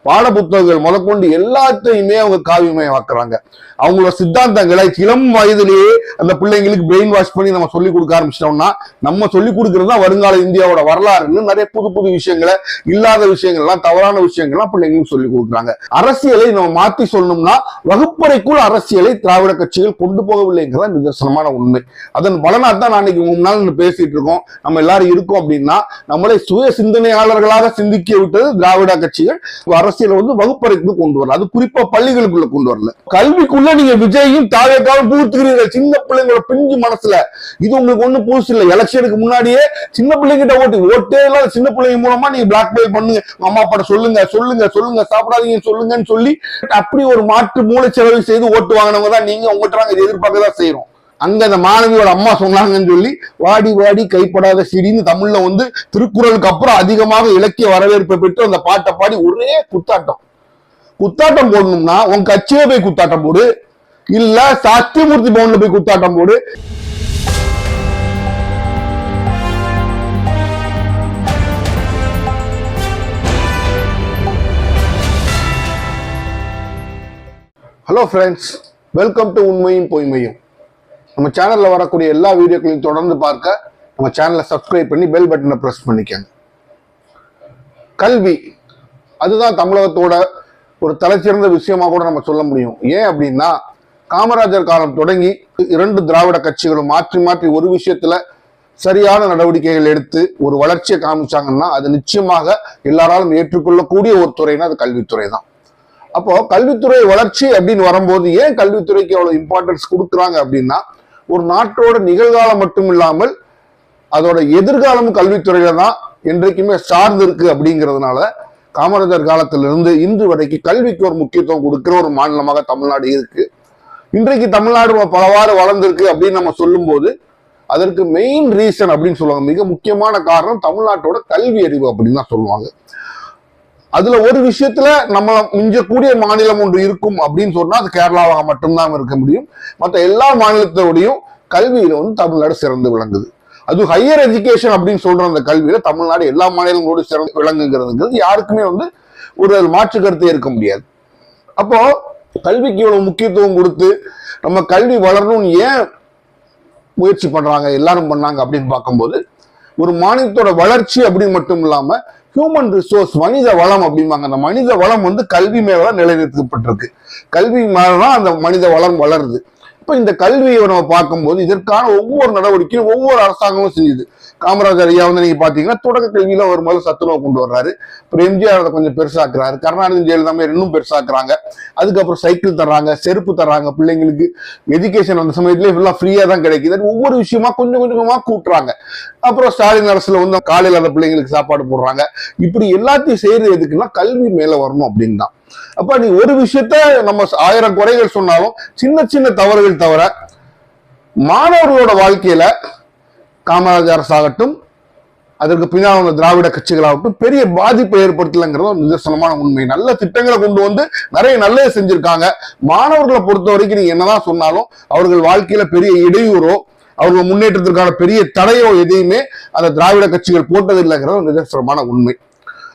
பாட புத்தகங்கள் முதற்கொண்டு எல்லாத்தையுமே அவங்க காவியமயமாக்குறாங்க. அவங்களோட சித்தாந்தங்களை இளம் வயதிலேயே அந்த பிள்ளைங்களுக்கு பிரெயின் வாஷ் பண்ணி நம்ம சொல்லி கொடுக்க ஆரம்பிச்சிட்டோம்னா நம்ம சொல்லி கொடுக்கறது தான் வருங்கால இந்தியாவோட வரலாறுன்னு நிறைய புது புது விஷயங்களை, இல்லாத விஷயங்கள்லாம், தவறான விஷயங்கள்லாம் பிள்ளைங்களுக்கு சொல்லி கொடுக்குறாங்க. அரசியலை நம்ம மாத்தி சொல்லணும்னா வகுப்பறைக்குள் அரசியலை திராவிட கட்சிகள் கொண்டு போகவில்லைங்கிறத நிதர்சனமான உண்மை. அதன் பலனாத்தான் நான் இன்னைக்கு 3 நாள் பேசிட்டு இருக்கோம். நம்ம எல்லாரும் இருக்கோம் அப்படின்னா நம்மளை சுய சிந்தனையாளர்களாக சிந்திக்க விட்டது திராவிட கட்சிகள். அரசியலை வகுப்பறைக்குள்ள கொண்டு வரல, அது குறிப்பா பள்ளிகளுக்குள்ள கொண்டு வரல. கல்விக்குள்ள நீங்க விஜயும் தாவேக்காவும் பூர்த்துக்கிறீர்கள் சின்ன பிள்ளைங்களோட பிஞ்சு மனசுல. இது உங்களுக்கு ஒண்ணும் புதுசு இல்லை. எலெக்ஷனுக்கு முன்னாடியே சின்ன பிள்ளைங்கிட்ட ஓட்டே இல்லாத சின்ன பிள்ளைங்க மூலமா நீங்க பிளாக்மெயில் பண்ணுங்க, அம்மா அப்பாட்ட சொல்லுங்க சொல்லுங்க சொல்லுங்க, சாப்பிடாதீங்கன்னு சொல்லுங்கன்னு சொல்லி அப்படி ஒரு மாற்று மூளை செலவு செய்து ஓட்டு வாங்கினவங்க தான் நீங்க. உங்கள்கிட்ட இதை எதிர்பார்க்க தான் செய்யறோம். அங்க அந்த மாணவியோட அம்மா சொன்னாங்கன்னு சொல்லி வாடி வாடி கைப்படாத சிடின்னு தமிழ்ல திருக்குறளுக்கு அப்புறம் அதிகமாக இலக்கிய வரவேற்பை பெற்று அந்த பாட்டை பாடி ஒரே குத்தாட்டம் போடணும்னா உன் கட்சியில போய் குத்தாட்டம் போடு, இல்ல சத்தியமூர்த்தி பவன்ல போய் குத்தாட்டம் போடு. ஹலோ ஃப்ரெண்ட்ஸ், வெல்கம் டு உண்மையும் பொய்மையும். நம்ம சேனல்ல வரக்கூடிய எல்லா வீடியோக்களையும் தொடர்ந்து பார்க்க நம்ம சேனலை சப்ஸ்கிரைப் பண்ணி பெல் பட்டனை பிரஸ் பண்ணிக்கங்க. கல்வி அதுதான் தமிழகத்தோட ஒரு தலைச்சிறந்த விஷயமா கூட நம்ம சொல்ல முடியும். ஏன் அப்படின்னா காமராஜர் காலம் தொடங்கி 2 திராவிட கட்சிகளும் மாற்றி மாற்றி ஒரு விஷயத்துல சரியான நடவடிக்கைகள் எடுத்து ஒரு வளர்ச்சியை காமிச்சாங்கன்னா அது நிச்சயமாக எல்லாராலும் ஏற்றுக்கொள்ளக்கூடிய ஒரு துறைனா அது கல்வித்துறை தான். அப்போ கல்வித்துறை வளர்ச்சி அப்படின்னு வரும்போது ஏன் கல்வித்துறைக்கு அவ்வளவு இம்பார்ட்டன்ஸ் கொடுக்குறாங்க அப்படின்னா ஒரு நாட்டோட நிகழ்காலம் மட்டும் இல்லாமல் அதோட எதிர்காலமும் கல்வித்துறையில தான் என்றைக்குமே சார்ந்து இருக்கு. அப்படிங்கிறதுனால காமராஜர் காலத்திலிருந்து இன்று வரைக்கும் கல்விக்கு ஒரு முக்கியத்துவம் கொடுக்கிற ஒரு மாநிலமாக தமிழ்நாடு இருக்கு. இன்றைக்கு தமிழ்நாடு பலவாறு வளர்ந்திருக்கு அப்படின்னு நம்ம சொல்லும் போது அதற்கு மெயின் ரீசன் அப்படின்னு சொல்லுவாங்க, மிக முக்கியமான காரணம் தமிழ்நாட்டோட கல்வி அறிவு அப்படின்னு தான் சொல்லுவாங்க. அதுல ஒரு விஷயத்துல நம்ம மிஞ்சக்கூடிய மாநிலம் ஒன்று இருக்கும் அப்படின்னு சொன்னா அது கேரளாவாக மட்டும்தான் இருக்க முடியும். மற்ற எல்லா மாநிலத்தோடையும் கல்வியில தமிழ்நாடு சிறந்து விளங்குது. அது ஹையர் எஜுகேஷன் அப்படின்னு சொல்ற அந்த கல்வியில தமிழ்நாடு எல்லா மாநிலங்களோடு சிறந்து விளங்குங்கிறதுங்கிறது யாருக்குமே ஒரு மாற்று கருத்தே இருக்க முடியாது. அப்போ கல்விக்கு இவ்வளவு முக்கியத்துவம் கொடுத்து நம்ம கல்வி வளரணும்னு ஏன் முயற்சி பண்றாங்க, எல்லாரும் பண்ணாங்க அப்படின்னு பார்க்கும்போது ஒரு மாநிலத்தோட வளர்ச்சி அப்படின்னு மட்டும் இல்லாம ஹியூமன் ரிசோர்ஸ், மனித வளம் அப்படிம்பாங்க. அந்த மனித வளம் கல்வி மேலதான் நிலைநிறுத்தப்பட்டிருக்கு. கல்வி மேலதான் அந்த மனித வளம் வளருது. இப்ப இந்த கல்வியை நம்ம பார்க்கும்போது இதற்கான ஒவ்வொரு நடவடிக்கையும் ஒவ்வொரு அரசாங்கமும் செஞ்சுது. காமராஜர் ஐயா நீங்க பாத்தீங்கன்னா தொடக்க கல்வியில ஒரு முதல் சத்துணவு கொண்டு வர்றாரு. அப்புறம் எம்ஜிஆர் அதை கொஞ்சம் பெருசாக்குறாரு. கருணாநிதி ஜெயலலிதா இன்னும் பெருசாக்குறாங்க. அதுக்கப்புறம் சைக்கிள் தர்றாங்க, செருப்பு தர்றாங்க பிள்ளைங்களுக்கு. எஜுகேஷன் அந்த சமயத்திலே ஃபுல்லா ஃப்ரீயா தான் கிடைக்குது. ஒவ்வொரு விஷயமா கொஞ்சம் கொஞ்சமா கூட்டுறாங்க. அப்புறம் ஸ்டாலின் அரசுல காலையில் அந்த பிள்ளைங்களுக்கு சாப்பாடு போடுறாங்க. இப்படி எல்லாத்தையும் செய்யறது எதுக்குன்னா கல்வி மேல வரணும் அப்படின்னு தான். அப்ப நீ ஒரு விஷயத்த நம்ம 1000 குறைகள் சொன்னாலும் சின்ன சின்ன தவறுகள் தவிர மாணவர்களோட வாழ்க்கையில காமராஜர் அரசாகட்டும் அதற்கு பின்னால் திராவிட கட்சிகளாகட்டும் பெரிய பாதிப்பை ஏற்படுத்தலைங்கிறது ஒரு நிதர்சனமான உண்மை. நல்ல திட்டங்களை கொண்டு நிறைய நல்லது செஞ்சிருக்காங்க. மாணவர்களை பொறுத்த வரைக்கும் நீங்க என்னதான் சொன்னாலும் அவர்கள் வாழ்க்கையில பெரிய இடையூறோ அவர்கள் முன்னேற்றத்திற்கான பெரிய தடையோ எதையுமே அந்த திராவிட கட்சிகள் போட்டதில்லைங்கிறது ஒரு நிதர்சனமான உண்மை.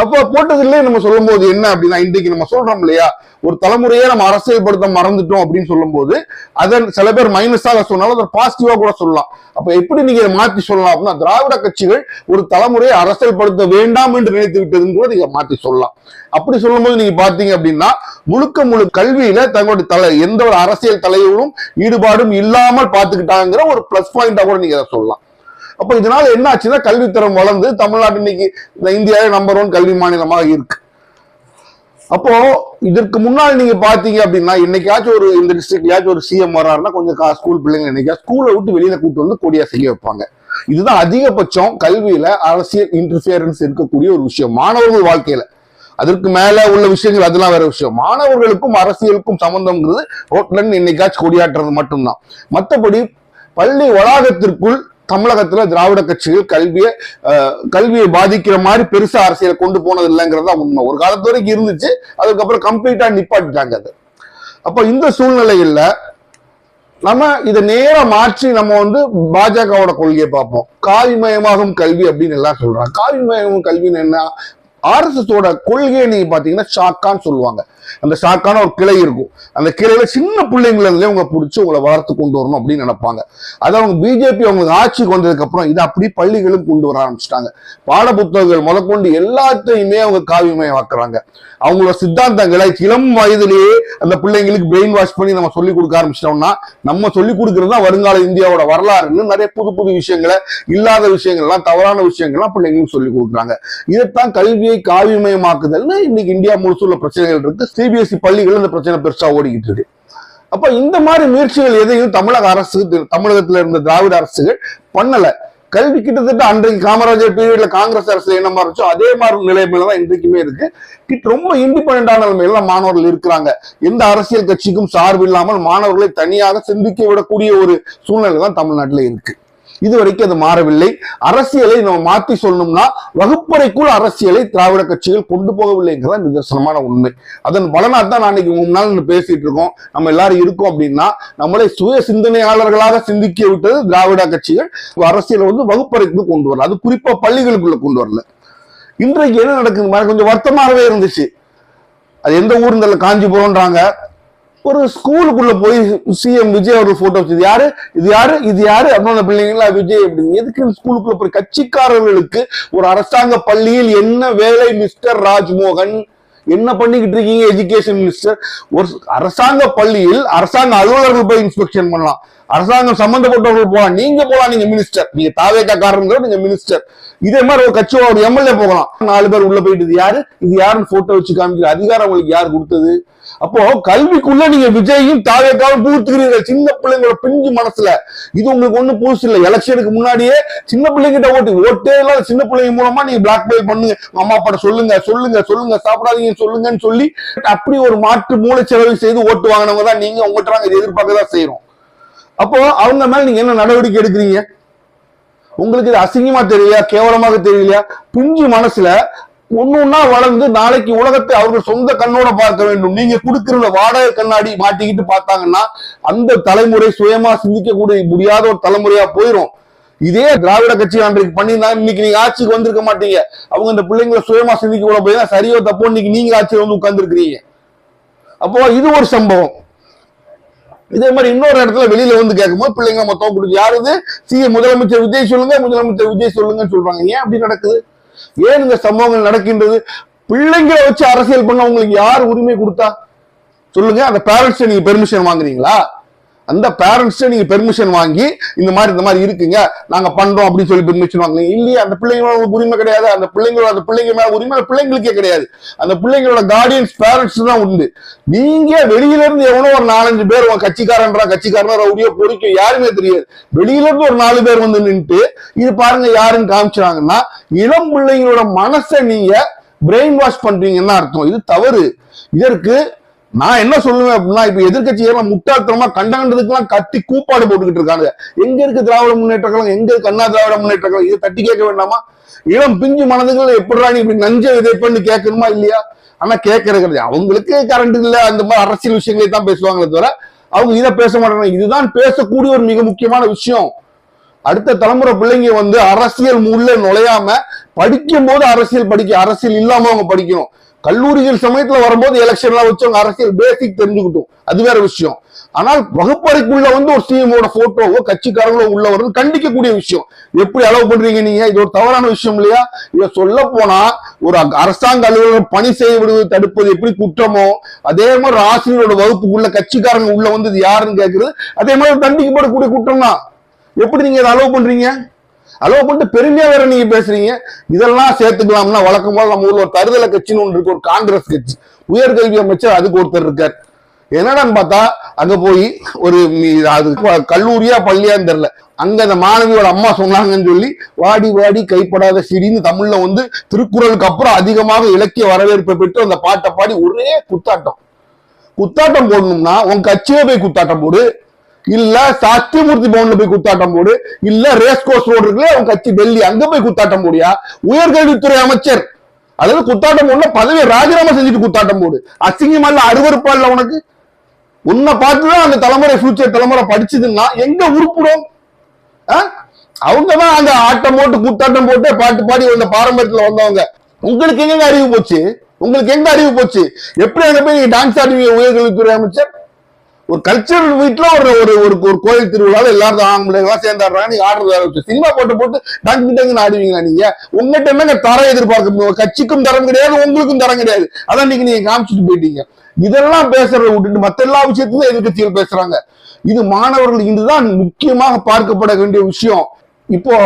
அப்போ போட்டதில்லை நம்ம சொல்லும் போது என்ன அப்படின்னா இன்றைக்கு நம்ம சொல்றோம் இல்லையா, ஒரு தலைமுறையே நம்ம அரசியல்படுத்த மறந்துட்டோம் அப்படின்னு சொல்லும் போது அதன் சில பேர் மைனஸாக சொன்னாலும் அதை பாசிட்டிவா கூட சொல்லலாம். அப்ப எப்படி நீங்க மாற்றி சொல்லலாம் அப்படின்னா திராவிட கட்சிகள் ஒரு தலைமுறையை அரசியல்படுத்த வேண்டாம் என்று நினைத்து விட்டதுன்னு கூட நீங்க மாற்றி சொல்லலாம். அப்படி சொல்லும் போது நீங்க பாத்தீங்க அப்படின்னா முழுக்க கல்வியில தங்களுடைய எந்த ஒரு அரசியல் தலைவரும் ஈடுபாடும் இல்லாமல் பார்த்துக்கிட்டாங்கிற ஒரு பிளஸ் பாயிண்டா கூட நீங்க அதை சொல்லலாம். அப்ப இதனால என்ன ஆச்சுன்னா கல்வித்தரம் வளர்ந்து தமிழ்நாடு இன்னைக்கு இந்தியாவே நம்பர் 1 கல்வி மாநிலமாக இருக்கு. அப்போ இதற்கு முன்னாடி நீங்க பாத்தீங்க அப்படின்னா என்னைக்காச்சும் இந்த டிஸ்ட்ரிக்ட்லயாச்சும் ஒரு சிஎம் வர்றாருன்னா கொஞ்சம் ஸ்கூல் பிள்ளைங்க என்னைக்கா ஸ்கூலை விட்டு வெளியில கூட்டு கொடியா செய்ய வைப்பாங்க. இதுதான் அதிகபட்சம் கல்வியில அரசியல் இன்டர்ஃபியரன்ஸ் இருக்கக்கூடிய ஒரு விஷயம் மாணவர்கள் வாழ்க்கையில. அதற்கு மேல உள்ள விஷயங்கள் அதெல்லாம் வேற விஷயம். மாணவர்களுக்கும் அரசியலுக்கும் சம்பந்தம்ங்கிறது ரோட்ல இருந்து என்னைக்காச்சும் கொடியாட்டுறது மட்டும்தான். மற்றபடி பள்ளி வளாகத்திற்குள் தமிழகத்துல திராவிட கட்சிகள் கல்வியை பாதிக்கிற மாதிரி பெருசா அரசியலை கொண்டு போனது இல்லைங்கிறதா உண்மை. ஒரு காலத்து வரைக்கும் இருந்துச்சு, அதுக்கப்புறம் கம்ப்ளீட்டா நிப்பாட்டிட்டாங்க அது. அப்ப இந்த சூழ்நிலையில நம்ம இதை நேரா மாற்றி நம்ம பாஜகவோட கொள்கையை பார்ப்போம். காவிமயமாகும் கல்வி அப்படின்னு எல்லாம் சொல்றாங்க. காவிமயமாகும் கல்வின்னு என்ன? ஆர்எஸ்எஸோட கொள்கையை நீங்க பாத்தீங்கன்னா ஷாக்கான்னு சொல்லுவாங்க. அந்த ஷாக்கான ஒரு கிளை இருக்கும். அந்த கிளையில சின்ன பிள்ளைங்கள இருந்தே உங்களை பிடிச்சி உங்களை வளர்த்து கொண்டு வரணும் அப்படின்னு நினைப்பாங்க. அதை அவங்க பிஜேபி அவங்களுக்கு ஆட்சிக்கு வந்ததுக்கு அப்புறம் இதை அப்படி பள்ளிகளும் கொண்டு வர ஆரம்பிச்சிட்டாங்க. பாட புத்தகங்கள் முதற்கொண்டு எல்லாத்தையுமே அவங்க காவியமயமாக்குறாங்க. அவங்களோட சித்தாந்தங்களை இளம் வயதிலேயே அந்த பிள்ளைங்களுக்கு பிரெயின் வாஷ் பண்ணி நம்ம சொல்லிக் கொடுக்க ஆரம்பிச்சிட்டோம்னா நம்ம சொல்லிக் கொடுக்கறது தான் வருங்கால இந்தியாவோட வரலாறுன்னு நிறைய புது புது விஷயங்களை, இல்லாத விஷயங்கள்லாம், தவறான விஷயங்கள்லாம் பிள்ளைங்களுக்கு சொல்லிக் கொடுக்குறாங்க. இதைத்தான் கல்வியை காவியமயமாக்குதல்னு இன்னைக்கு இந்தியா முழுசும் உள்ள பிரச்சனைகள் இருக்கு. சிபிஎஸ்இ பள்ளிகள் இந்த பிரச்சனை பெருசா ஓடிக்கிட்டு இருக்கு. அப்ப இந்த மாதிரி முயற்சிகள் எதையும் தமிழக அரசு, தமிழகத்துல இருந்த திராவிட அரசுகள் பண்ணல. கல்வி கிட்டத்தட்ட அன்றைக்கு காமராஜர் பீரியட்ல காங்கிரஸ் அரசு என்ன மாதிரி இருந்துச்சோ அதே மாதிரி நிலைமையில தான் இன்றைக்குமே இருக்கு. ரொம்ப இண்டிபெண்டான நிலைமையில மாணவர்கள் இருக்கிறாங்க. எந்த அரசியல் கட்சிக்கும் சார்பு இல்லாமல் மாணவர்களை தனியாக சிந்திக்க விடக்கூடிய ஒரு சூழ்நிலை தான் தமிழ்நாட்டில் இருக்கு. இது வரைக்கும் அது மாறவில்லை. அரசியலை நம்ம மாத்தி சொல்லணும்னா வகுப்பறைக்குள் அரசியலை திராவிட கட்சிகள் கொண்டு போகவில்லைங்கிறத நிதர்சனமான உண்மை. அதன் பலனாத்தான் நான் இன்னைக்கு 3 நாள் பேசிட்டு இருக்கோம். நம்ம எல்லாரும் இருக்கோம் அப்படின்னா நம்மளை சுய சிந்தனையாளர்களாக சிந்திக்க விட்டது திராவிட கட்சிகள். அரசியலை வகுப்பறைக்குள் கொண்டு வரல, அது குறிப்பா பள்ளிகளுக்குள்ள கொண்டு வரல. இன்றைக்கு என்ன நடக்குது கொஞ்சம் வருத்தமாகவே இருந்துச்சு. அது எந்த ஊர் காஞ்சிபுரம்ன்றாங்க. ஒரு ஸ்கூலுக்குள்ள போய் சிஎம் விஜய் அவர்கள் போட்டோ வச்சது யாரு, இது யாரு, இது யாரு அப்படின்னு பிள்ளைங்களா விஜய் அப்படின்னு எதுக்கு ஸ்கூலுக்குள்ள போய் கட்சிக்காரர்களுக்கு ஒரு அரசாங்க பள்ளியில் என்ன வேலை மிஸ்டர் ராஜ்மோகன், என்ன பண்ணிக்கிட்டு இருக்கீங்க எஜுகேஷன் மினிஸ்டர்? ஒரு அரசாங்க பள்ளியில் அரசாங்க அலுவலர்கள் போய் இன்ஸ்பெக்ஷன் பண்ணலாம், அரசாங்கம் சம்பந்தப்பட்டவர்கள் போகலாம், நீங்க போலாம், நீங்க மினிஸ்டர், நீங்க தாவேக்காரங்க, நீங்க மினிஸ்டர். இதே மாதிரி ஒரு கட்சியோட ஒரு எம்எல்ஏ போகலாம். 4 பேர் உள்ள போயிட்டு இது யாரு, இது யாருன்னு போட்டோ வச்சு காமிக்கிற அதிகாரம் உங்களுக்கு யார் கொடுத்தது? அப்போ கல்விக்குள்ள நீங்க விஜயும் தாவேக்காவும் பூத்துக்கிறீர்கள் சின்ன பிள்ளைங்களோட பிஞ்சு மனசுல. இது உங்களுக்கு ஒண்ணு புதுசு இல்லை. எலெக்ஷனுக்கு முன்னாடியே சின்ன பிள்ளைங்கிட்ட ஓட்டே இல்லாத சின்ன பிள்ளைங்க மூலமா நீங்க பிளாக்மெயில் பண்ணுங்க, அம்மா அப்பாட்ட சொல்லுங்க சொல்லுங்க சொல்லுங்க, சாப்பிடாதீங்க சொல்லுங்கன்னு சொல்லி அப்படி ஒரு மாற்று மூளை செலவு செய்து ஓட்டு வாங்கினவங்க தான் நீங்க. உங்கள்கிட்ட நாங்க எதிர்பார்க்க தான் செய்யறோம். அப்போ அவங்க மேல நீங்க என்ன நடவடிக்கை எடுக்கிறீங்க? உங்களுக்கு இது அசிங்கமா தெரியலையா, கேவலமாக தெரியலையா? பிஞ்சு மனசுல ஒன்னொன்னா வளர்ந்து நாளைக்கு உலகத்தை அவர்கள் சொந்த கண்ணோட பார்க்க வேண்டும். நீங்க கொடுக்கிற வாடகை கண்ணாடி மாட்டிக்கிட்டு பார்த்தாங்கன்னா அந்த தலைமுறை சுயமா சிந்திக்க முடியாத ஒரு தலைமுறையா போயிடும். இதே திராவிட கட்சி அன்றைக்கு பண்ணியிருந்தாங்க இன்னைக்கு நீங்க ஆட்சிக்கு வந்திருக்க மாட்டீங்க. அவங்க இந்த பிள்ளைங்களை சுயமா சிந்திக்க கூட போய் சரியோ தப்போ இன்னைக்கு நீங்க ஆட்சியில் உட்கார்ந்து இருக்கிறீங்க. அப்போ இது ஒரு சம்பவம். இதே மாதிரி இன்னொரு இடத்துல வெளியில கேட்கும்போது பிள்ளைங்க மொத்தம் கொடுத்து யாருது சிஎம் முதலமைச்சர் விஜய் சொல்லுங்க, முதலமைச்சர் விஜய் சொல்லுங்கன்னு சொல்றாங்க. ஏன் அப்படி நடக்குது? ஏன் இந்த சம்பவங்கள் நடக்கின்றது? பிள்ளைங்களை வச்சு அரசியல் பண்ண உங்களுக்கு யார் உரிமை கொடுத்தா சொல்லுங்க? அந்த பேரண்ட்ஸ் நீங்க பெர்மிஷன் வாங்குறீங்களா? அந்த பேரண்ட்ஸ் நீங்க பெர்மிஷன் வாங்கி இந்த மாதிரி இருக்குங்க நாங்க பண்றோம் அப்படின்னு சொல்லி பெர்மிஷன் வாங்குறீங்க இல்லையா? அந்த பிள்ளைங்களோட உரிமை கிடையாது. அந்த பிள்ளைங்க மேல உரிமை பிள்ளைங்களுக்கே கிடையாது. அந்த பிள்ளைங்களோட கார்டியன்ஸ் பேரண்ட்ஸ் தான் உண்டு. நீங்க வெளியில இருந்து எவனோ ஒரு 4-5 பேர் கட்சிக்காரன் ரவுடியோ பொறிக்கும் யாருமே தெரியாது. வெளியில இருந்து ஒரு 4 பேர் நின்றுட்டு இது பாருங்க யாருன்னு காமிச்சாங்கன்னா இளம் பிள்ளைங்களோட மனசை நீங்க பிரெயின் வாஷ் பண்றீங்கன்னு அர்த்தம். இது தவறு. இதற்கு நான் என்ன சொல்லுவேன் அப்படின்னா, இப்ப எதிர்கட்சிகள் முட்டாள்தனமா கண்டதுக்கெல்லாம் கட்டி கூப்பாடு போட்டுக்கிட்டு இருக்காங்க. எங்க இருக்கு திராவிட முன்னேற்ற கழகம், எங்க இருக்கு அண்ணா திராவிட முன்னேற்ற கழகம்? இதை தட்டி கேட்க வேண்டாமா? இளம் பிஞ்சு மனதுகள் எப்படிடா நீ இப்படி நஞ்ச விதைப்பன்னு கேட்கணுமா இல்லையா? ஆனா கேட்கறது அவங்களுக்கு கரண்ட் இல்ல, அந்த மாதிரி அரசியல் விஷயங்களை தான் பேசுவாங்களே தவிர அவங்க இதை பேச மாட்டாங்க. இதுதான் பேசக்கூடிய ஒரு மிக முக்கியமான விஷயம். அடுத்த தலைமுறை பிள்ளைங்க அரசியல் உள்ள நுழையாம படிக்கும் போது அரசியல் இல்லாம அவங்க படிக்கணும். கல்லூரிகள் சமயத்துல வரும்போது எலெக்ஷன்லாம் வச்சு அவங்க அரசியல் பேசிக் தெரிஞ்சுக்கிட்டோம், அது வேற விஷயம். ஆனால் வகுப்பறைக்குள்ள ஒரு சிஎமோட போட்டோவோ கட்சிக்காரங்களோ உள்ள வருது கண்டிக்கக்கூடிய விஷயம். எப்படி அலோவ் பண்றீங்க நீங்க? இது ஒரு தவறான விஷயம் இல்லையா? இதை சொல்ல போனா ஒரு அரசாங்க அலுவலர் பணி செய்ய விடுவது தடுப்பது எப்படி குற்றமோ அதே மாதிரி ஆசிரியரோட வகுப்புக்குள்ள கட்சிக்காரங்க உள்ள இது யாருன்னு கேட்கறது அதே மாதிரி தண்டிக்கப்படக்கூடிய குற்றம் தான். எப்படி நீங்க அதை அலோவ் பண்றீங்க? அலோவ் பண்ணிட்டு பெருமையா வேற நீங்க பேசுறீங்க. இதெல்லாம் சேர்த்துக்கலாம்னா வழக்கம் போல நம்ம ஊர்ல ஒரு தருதலை கட்சின்னு ஒன்று இருக்கு, ஒரு காங்கிரஸ் கட்சி. உயர்கல்வி அமைச்சர் அதுக்கு ஒருத்தர் இருக்கார். என்னடான்னு பார்த்தா அங்க போய் ஒரு அது கல்லூரியா பள்ளியான்னு தெரியல, அங்க அந்த மாணவியோட அம்மா சொன்னாங்கன்னு சொல்லி வாடி வாடி கைப்படாத சிடின்னு தமிழ்ல திருக்குறளுக்கு அப்புறம் அதிகமாக இலக்கிய வரவேற்பை பெற்று அந்த பாட்டை பாடி ஒரே குத்தாட்டம் போடணும்னா உன் கட்சியே போய் குத்தாட்டம் போடு, இல்ல சத்தியமூர்த்தி பவன்ல போய் குத்தாட்டம் போடு, இல்ல ரேஸ் கோர்ஸ் ரோடு இருக்குல்ல உன் கட்சி டெல்லி அங்க போய் குத்தாட்டம் போடியா. உயர்கல்வித்துறை அமைச்சர் அதாவது குத்தாட்டம் போடல, பதவியை ராஜினாமா செஞ்சுட்டு குத்தாட்டம் போடு. அசிங்கமா இல்ல, அருவருப்பா இல்ல உனக்கு? உன்னை பார்த்துதான் அந்த தலைமுறை ஃபியூச்சர் தலைமுறை படிச்சதுன்னா எங்க உருப்புடும்? அவங்கதான் அந்த ஆட்டம் போட்டு குத்தாட்டம் போட்டு பாட்டு பாடி வந்த பாரம்பரியத்துல வந்தவங்க. உங்களுக்கு எங்க அறிவு போச்சு? உங்களுக்கு எங்க அறிவு போச்சு? எப்படி அங்க போய் நீங்க டான்ஸ் ஆடுவீங்க உயர்கல்வித்துறை அமைச்சர்? ஒரு கல்ச்சரல் வீட்டுல ஒரு ஒரு ஒரு கோயில் திருவிழாவில் எல்லாரும் ஆம்பளைங்களா சேர்ந்தாடுறாங்க, நீங்க ஆடுறது சினிமா போட்டு டங்கு டங்குன்னு ஆடுவீங்களா நீங்க? உங்ககிட்ட என்னங்க தரம் எதிர்பார்க்க? கட்சிக்கும் தரம் கிடையாது, உங்களுக்கும் தரம் கிடையாது. அதான் நீங்க காமிச்சிட்டு போயிட்டீங்க. இதெல்லாம் பேசுறத விட்டுட்டு மத்த எல்லா விஷயத்தையும் எதிர்கட்சிகள் பேசுறாங்க. இது மாணவர்கள் இதுதான் முக்கியமாக பார்க்கப்பட வேண்டிய விஷயம். இப்போ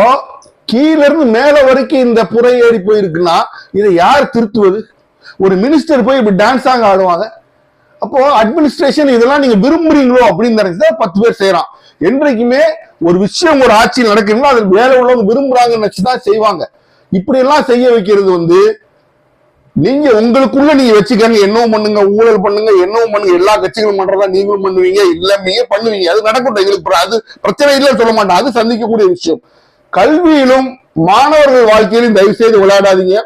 கீழ இருந்து மேல வரைக்கும் இந்த புறை ஏறி போயிருக்குன்னா இதை யார் திருத்துவது? ஒரு மினிஸ்டர் போய் இப்படி டான்ஸ் ஆக ஆடுவாங்க? அப்போ அட்மினிஸ்ட்ரேஷன் இதெல்லாம் நீங்க விரும்புறீங்களோ அப்படின்னு நினைச்சுதான் 10 பேர் செய்யறான். என்றைக்குமே ஒரு விஷயம் ஒரு ஆட்சியில் நடக்குதுன்னா அது வேலை உள்ளவங்க விரும்புறாங்கன்னு நினைச்சுதான் செய்வாங்க. இப்படி எல்லாம் செய்ய வைக்கிறது நீங்க உங்களுக்குள்ள நீங்க வச்சுக்கங்க, என்னவும் பண்ணுங்க, ஊழல் பண்ணுங்க, என்னவும் பண்ணுங்க, எல்லா கட்சிகளும் பண்றதா நீங்களும் பண்ணுவீங்க, இல்லாமயே பண்ணுவீங்க. அது நடக்கட்டும், எங்களுக்கு அது பிரச்சனை இல்லைன்னு சொல்ல மாட்டேன், அது சந்திக்கக்கூடிய விஷயம். கல்வியிலும் மாணவர்கள் வாழ்க்கையிலும் தயவு செய்து விளையாடாதீங்க.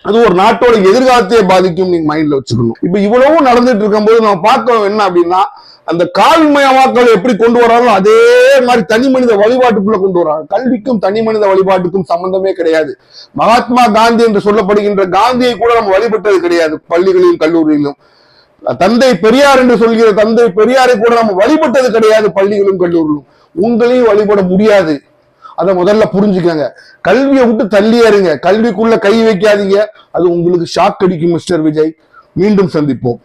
அது ஒரு நாட்டோட எதிர்காலத்தையே பாதிக்கும், நீங்க மைண்ட்ல வச்சுக்கணும். இப்ப இவ்வளவு நடந்துட்டு இருக்கும் போது நம்ம பார்க்கணும் என்ன அப்படின்னா, அந்த கால்மயமாக்கள் எப்படி கொண்டு வராங்களோ அதே மாதிரி தனி மனித வழிபாட்டுக்குள்ள கொண்டு வராங்க. கல்விக்கும் தனி மனித வழிபாட்டுக்கும் சம்பந்தமே கிடையாது. மகாத்மா காந்தி என்று சொல்லப்படுகின்ற காந்தியை கூட நம்ம வழிபட்டது கிடையாது பள்ளிகளிலும் கல்லூரியிலும். தந்தை பெரியார் என்று சொல்கிற தந்தை பெரியாரை கூட நம்ம வழிபட்டது கிடையாது பள்ளிகளும் கல்லூரியிலும். உங்களையும் வழிபட முடியாது. அதை முதல்ல புரிஞ்சுக்கங்க. கல்வியை விட்டு தள்ளியாருங்க, கல்விக்குள்ள கை வைக்காதீங்க. அது உங்களுக்கு ஷாக் அடிக்கும். மிஸ்டர் விஜய், மீண்டும் சந்திப்போம்.